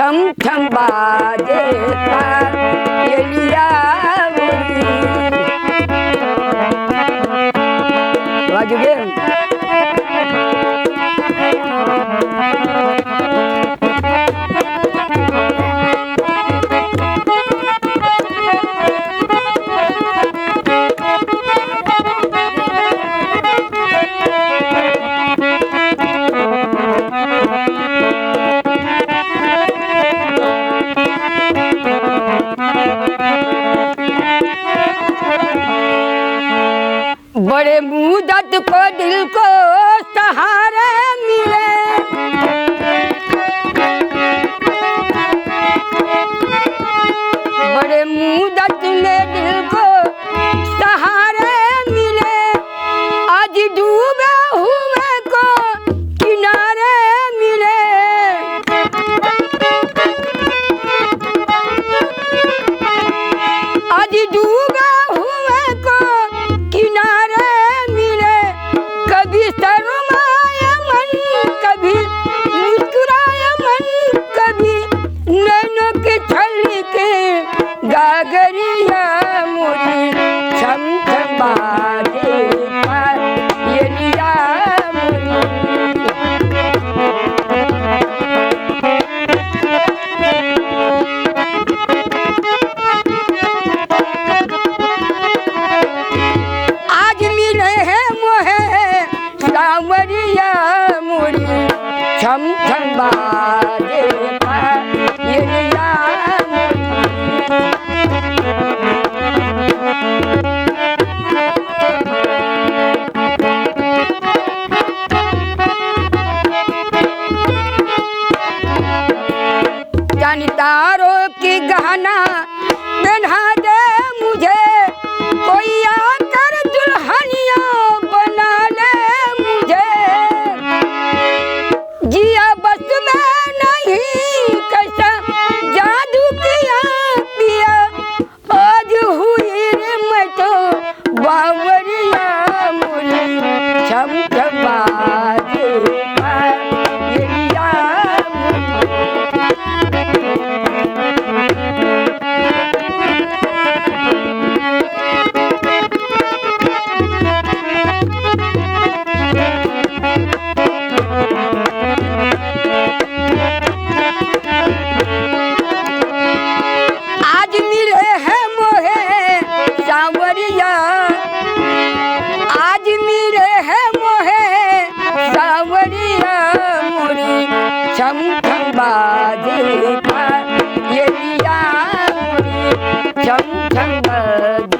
छम छम बाजे पायलिया मोरी। वाजुगे बड़े मुद्दत को दिल को सहारे मिले, बड़े मुद्दत में दिल को सहारे मिले। आज डूबे हुए को किनारे मिले, आज डूबे हुए को किनारे मिले। कभी शर्माए मन, कभी मुस्कुराए मन, कभी नैनों के छलके गागरिया मोरी। छम छम बाजे पायलिया मोरी। आज मिले हैं मोहे सांवरिया मोरी। छम छम बाजे पायलिया जानी तारों की गहना पहना दे मुझे, कोई आकर दुल्हनिया बना ले मुझे। जिया बस में नहीं कैसा जादू किया पिया, आज हुई रे मैं तो बावरिया मोरी। छम छम बाजे पायलिया आज मिले हैं मोहे सांवरिया, आज मिले हैं मोहे सांवरिया मोरी। छम छम बाजे पायलिया मोरी। छम छम बाजे